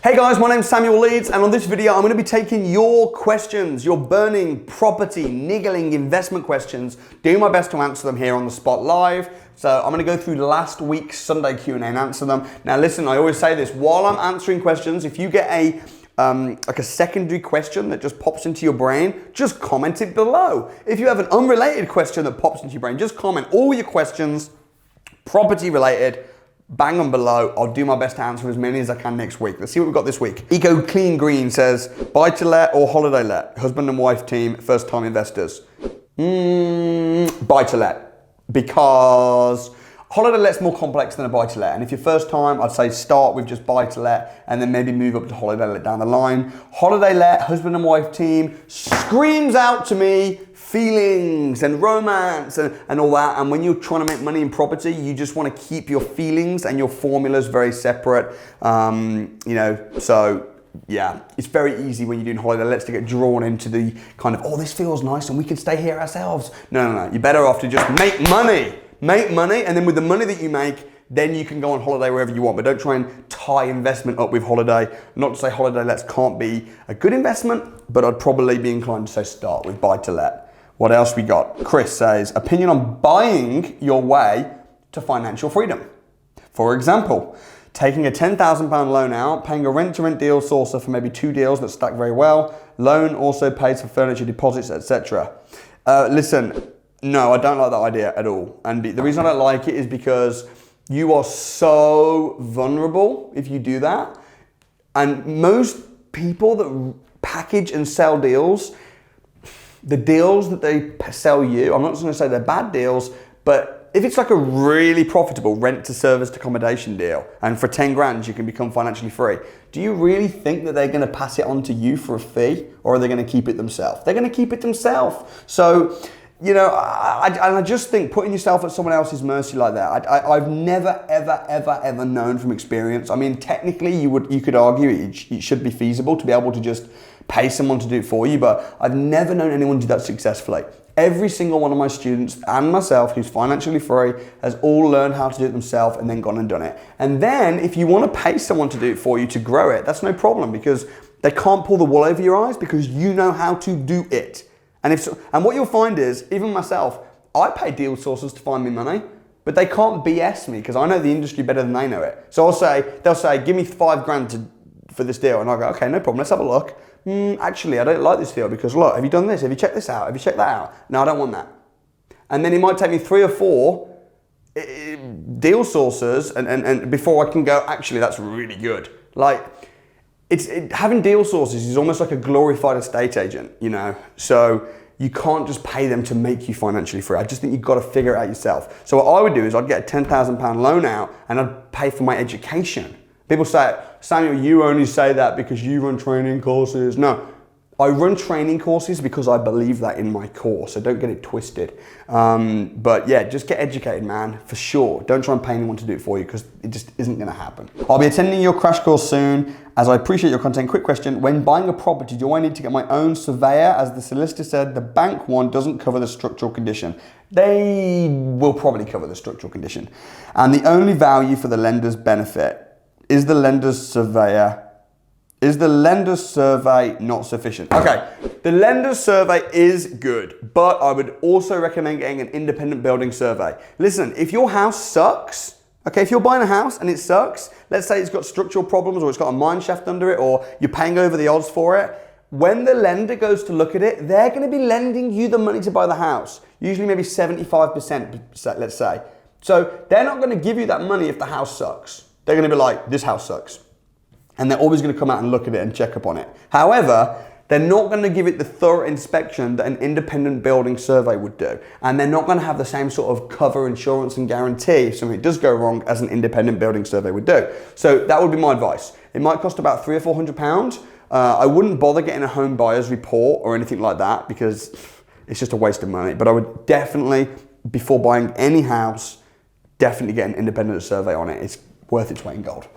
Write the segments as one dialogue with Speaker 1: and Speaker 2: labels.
Speaker 1: Hey guys, my name's Samuel Leeds, and on this video I'm going to be taking your questions, your burning property, niggling investment questions, doing my best to answer them here on the spot live. So I'm going to go through last week's Sunday Q&A and answer them. Now listen, I always say this, while I'm answering questions, if you get a secondary question that just pops into your brain, just comment it below. If you have an unrelated question that pops into your brain, just comment all your questions, property related, bang them below. I'll do my best to answer as many as I can next week. Let's see what we've got this week. Eco Clean Green says, buy to let or holiday let? Husband and wife team, first time investors. Buy to let, because holiday let's more complex than a buy to let. And if you're first time, I'd say start with just buy to let and then maybe move up to holiday let down the line. Holiday let, husband and wife team, screams out to me feelings and romance and all that. And when you're trying to make money in property, you just want to keep your feelings and your formulas very separate. So yeah, it's very easy when you're doing holiday lets to get drawn into the kind of, oh, this feels nice and we can stay here ourselves. No. You're better off to just make money. Make money, and then with the money that you make, then you can go on holiday wherever you want. But don't try and tie investment up with holiday. Not to say holiday lets can't be a good investment, but I'd probably be inclined to say start with buy to let. What else we got? Chris says, opinion on buying your way to financial freedom. For example, taking a £10,000 loan out, paying a rent-to-rent deal sourcer for maybe 2 deals that stack very well. Loan also pays for furniture deposits, etc. Listen, no, I don't like that idea at all. And the reason I don't like it is because you are so vulnerable if you do that. And most people that package and sell deals, the deals that they sell you, I'm not just going to say they're bad deals, but if it's like a really profitable rent to serviced accommodation deal and for 10 grand you can become financially free, do you really think that they're going to pass it on to you for a fee, or are they going to keep it themselves? They're going to keep it themselves. So, you know, I just think putting yourself at someone else's mercy like that, I've never, ever known from experience. I mean, technically you could argue it should be feasible to be able to just pay someone to do it for you, but I've never known anyone do that successfully. Every single one of my students and myself who's financially free has all learned how to do it themselves and then gone and done it. And then if you want to pay someone to do it for you to grow it, that's no problem, because they can't pull the wool over your eyes because you know how to do it. And what you'll find is, even myself, I pay deal sources to find me money, but they can't BS me because I know the industry better than they know it. So they'll say, give me 5 grand for this deal. And I'll go, okay, no problem, let's have a look. Actually, I don't like this deal because look, have you done this? Have you checked this out? Have you checked that out? No, I don't want that. And then it might take me 3 or 4 deal sources and before I can go, actually, that's really good. Like, having deal sources is almost like a glorified estate agent, you know? So you can't just pay them to make you financially free. I just think you've got to figure it out yourself. So what I would do is I'd get a £10,000 loan out and I'd pay for my education. People say, Samuel, you only say that because you run training courses. No, I run training courses because I believe that in my core, so don't get it twisted. But yeah, just get educated, man, for sure. Don't try and pay anyone to do it for you because it just isn't gonna happen. I'll be attending your crash course soon, as I appreciate your content. Quick question, when buying a property, do I need to get my own surveyor? As the solicitor said, the bank one doesn't cover the structural condition. They will probably cover the structural condition. And the only value for the lender's benefit, is the lender's survey not sufficient? Okay, the lender's survey is good, but I would also recommend getting an independent building survey. Listen, if your house sucks, okay, if you're buying a house and it sucks, let's say it's got structural problems or it's got a mine shaft under it or you're paying over the odds for it, when the lender goes to look at it, they're going to be lending you the money to buy the house, usually maybe 75%, let's say. So they're not going to give you that money if the house sucks. They're going to be like, this house sucks. And they're always going to come out and look at it and check up on it. However, they're not going to give it the thorough inspection that an independent building survey would do. And they're not going to have the same sort of cover, insurance and guarantee if something does go wrong as an independent building survey would do. So that would be my advice. It might cost about £300 or £400. I wouldn't bother getting a home buyer's report or anything like that because it's just a waste of money. But I would definitely, before buying any house, definitely get an independent survey on it. It's worth its weight in gold.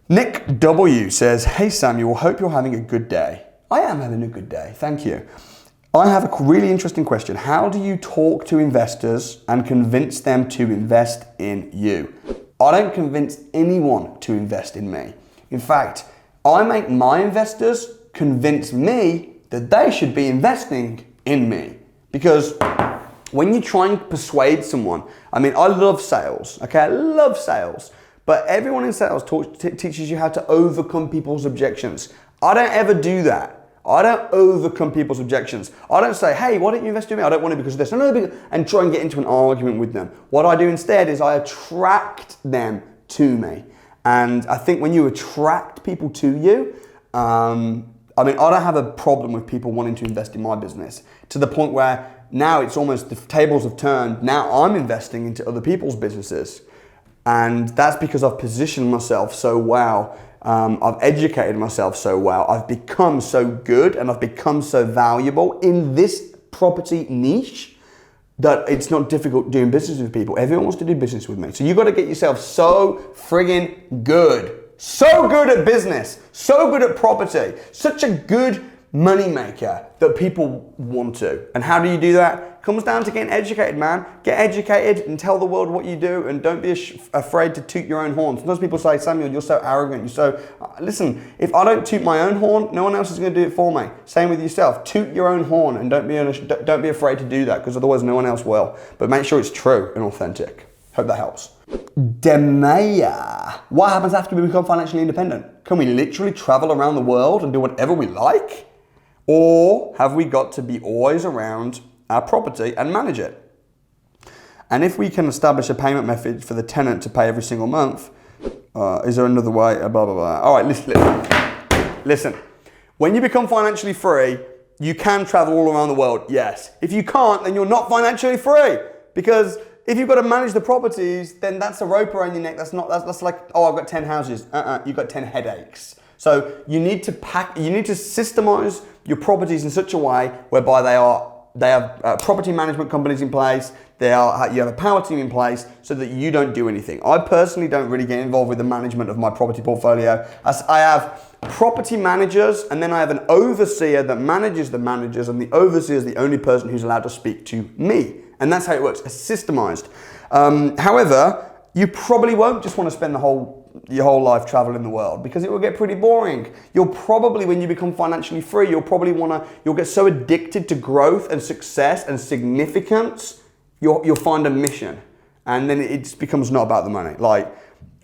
Speaker 1: Nick W says, hey Samuel, hope you're having a good day. I am having a good day, thank you. I have a really interesting question. How do you talk to investors and convince them to invest in you? I don't convince anyone to invest in me. In fact, I make my investors convince me that they should be investing in me. Because when you try and persuade someone, I mean, I love sales, okay? I love sales. But everyone in sales teaches you how to overcome people's objections. I don't ever do that. I don't overcome people's objections. I don't say, hey, why don't you invest in me? I don't want to because of this. And try and get into an argument with them. What I do instead is I attract them to me. And I think when you attract people to you, I mean, I don't have a problem with people wanting to invest in my business to the point where now it's almost the tables have turned. Now I'm investing into other people's businesses. And that's because I've positioned myself so well. I've educated myself so well. I've become so good and I've become so valuable in this property niche that it's not difficult doing business with people. Everyone wants to do business with me. So you've got to get yourself so friggin' good. So good at business, so good at property, such a good money maker that people want to. And how do you do that? Comes down to getting educated, man. Get educated and tell the world what you do and don't be afraid to toot your own horn. Sometimes people say, Samuel, you're so arrogant. You're so, listen, if I don't toot my own horn, no one else is going to do it for me. Same with yourself. Toot your own horn and don't be afraid to do that because otherwise no one else will. But make sure it's true and authentic. Hope that helps. Demaya. What happens after we become financially independent? Can we literally travel around the world and do whatever we like? Or have we got to be always around our property and manage it? And if we can establish a payment method for the tenant to pay every single month, is there another way? Blah, blah, blah. All right, listen. When you become financially free, you can travel all around the world, yes. If you can't, then you're not financially free. Because if you've got to manage the properties, then that's a rope around your neck. That's like, oh, I've got 10 houses. You've got 10 headaches. So you need to systemize your properties in such a way whereby they have property management companies in place. You have a power team in place so that you don't do anything. I personally don't really get involved with the management of my property portfolio. As I have property managers, and then I have an overseer that manages the managers, and the overseer is the only person who's allowed to speak to me. And that's how it works. It's systemized. However, you probably won't just want to spend your whole life traveling the world because it will get pretty boring. You'll probably, when you become financially free, you'll get so addicted to growth and success and significance, you'll find a mission. And then it just becomes not about the money. Like,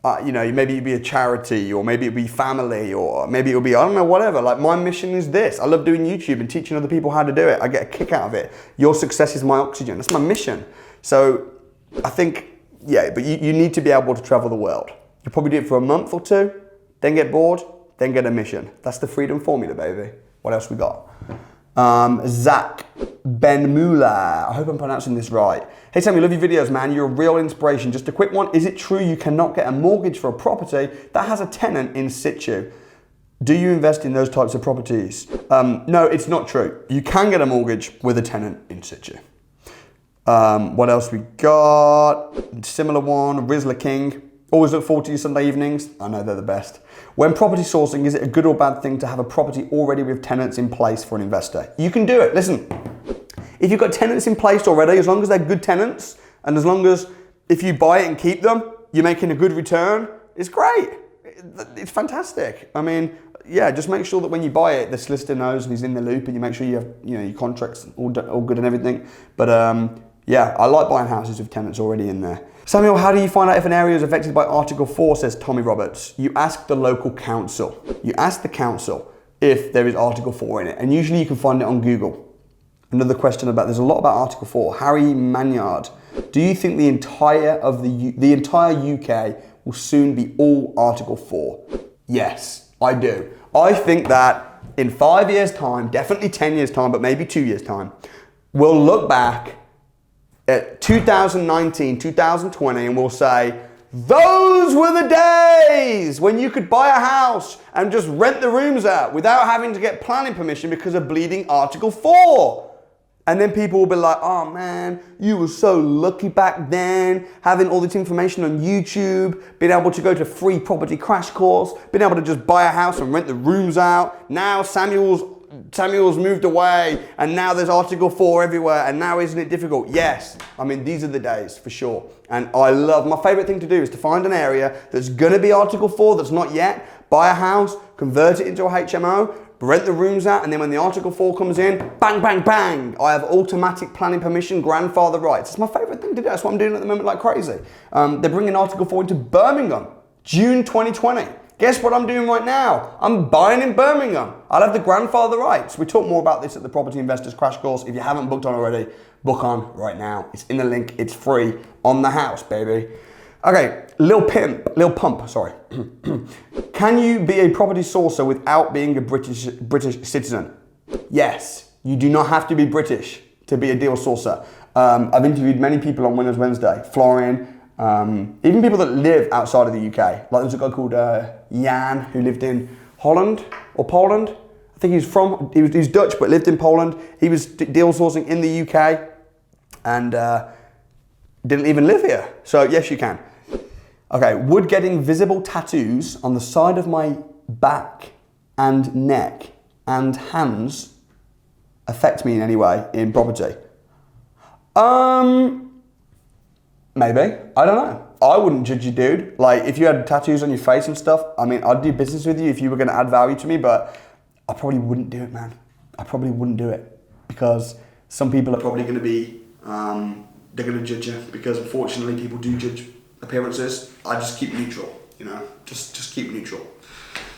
Speaker 1: maybe it'd be a charity, or maybe it'd be family, or maybe it'll be, I don't know, whatever. Like, my mission is this. I love doing YouTube and teaching other people how to do it. I get a kick out of it. Your success is my oxygen. That's my mission. So I think, yeah, but you need to be able to travel the world. You probably do it for a month or two, then get bored, then get a mission. That's the freedom formula, baby. What else we got? Zach Benmula. I hope I'm pronouncing this right. Hey Sam, we love your videos, man. You're a real inspiration. Just a quick one. Is it true you cannot get a mortgage for a property that has a tenant in situ? Do you invest in those types of properties? No, it's not true. You can get a mortgage with a tenant in situ. What else we got? Similar one, Rizzler King. Always look forward to your Sunday evenings. I know they're the best. When property sourcing, is it a good or bad thing to have a property already with tenants in place for an investor? You can do it. Listen, if you've got tenants in place already, as long as they're good tenants, and as long as if you buy it and keep them, you're making a good return, it's great. It's fantastic. I mean, yeah, just make sure that when you buy it, the solicitor knows and he's in the loop, and you make sure you have, your contracts all good and everything. But yeah, I like buying houses with tenants already in there. Samuel, how do you find out if an area is affected by Article 4, says Tommy Roberts? You ask the local council. You ask the council if there is Article 4 in it, and usually you can find it on Google. Another question there's a lot about Article 4. Harry Manyard, do you think the entire UK will soon be all Article 4? Yes, I do. I think that in 5 years' time, definitely 10 years' time, but maybe 2 years' time, we'll look back at 2019, 2020, and we'll say, those were the days when you could buy a house and just rent the rooms out without having to get planning permission because of bleeding Article 4. And then people will be like, oh man, you were so lucky back then, having all this information on YouTube, being able to go to free property crash course, being able to just buy a house and rent the rooms out. Now Samuel's moved away, and now there's Article 4 everywhere, and now isn't it difficult? Yes, I mean, these are the days for sure. And my favorite thing to do is to find an area that's gonna be Article 4 that's not yet, Buy a house, convert it into a HMO, rent the rooms out, and then when the Article 4 comes in, bang, bang, bang. I have automatic planning permission, grandfather rights. It's my favourite thing to do. That's what I'm doing at the moment like crazy. They're bringing Article 4 into Birmingham, June 2020. Guess what I'm doing right now? I'm buying in Birmingham. I'll have the grandfather rights. We talk more about this at the Property Investors Crash Course. If you haven't booked on already, book on right now. It's in the link. It's free on the house, baby. Okay, Lil Pump, sorry. Can you be a property sourcer without being a British citizen? Yes, you do not have to be British to be a deal sourcer. I've interviewed many people on Winners Wednesday, Florian, even people that live outside of the UK. Like there was a guy called Jan who lived in Holland or Poland. I think he was Dutch but lived in Poland. He was deal sourcing in the UK and didn't even live here. So yes, you can. Okay, would getting visible tattoos on the side of my back and neck and hands affect me in any way in property? Maybe. I don't know. I wouldn't judge you, dude. Like, if you had tattoos on your face and stuff, I mean, I'd do business with you if you were going to add value to me, but I probably wouldn't do it, man. I probably wouldn't do it because some people are probably going to be, they're going to judge you because unfortunately people do judge appearances. I just keep neutral, you know, just keep neutral.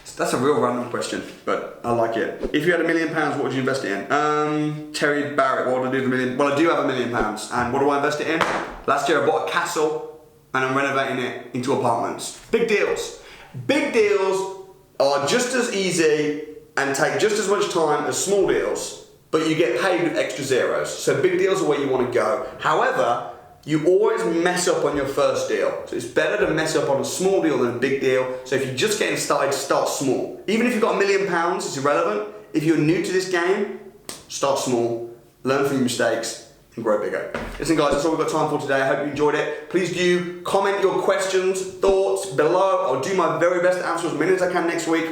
Speaker 1: So that's a real random question, but I like it. If you had £1 million, what would you invest it in? Terry Barrett, what would I do with £1 million? Well, I do have £1 million, and what do I invest it in? Last year I bought a castle and I'm renovating it into apartments. Big deals. Big deals are just as easy and take just as much time as small deals, but you get paid with extra zeros. So big deals are where you want to go. However, you always mess up on your first deal. So it's better to mess up on a small deal than a big deal. So if you're just getting started, start small. Even if you've got £1 million, it's irrelevant. If you're new to this game, start small, learn from your mistakes, and grow bigger. Listen guys, that's all we've got time for today. I hope you enjoyed it. Please do comment your questions, thoughts below. I'll do my very best to answer as many as I can next week.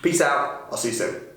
Speaker 1: Peace out. I'll see you soon.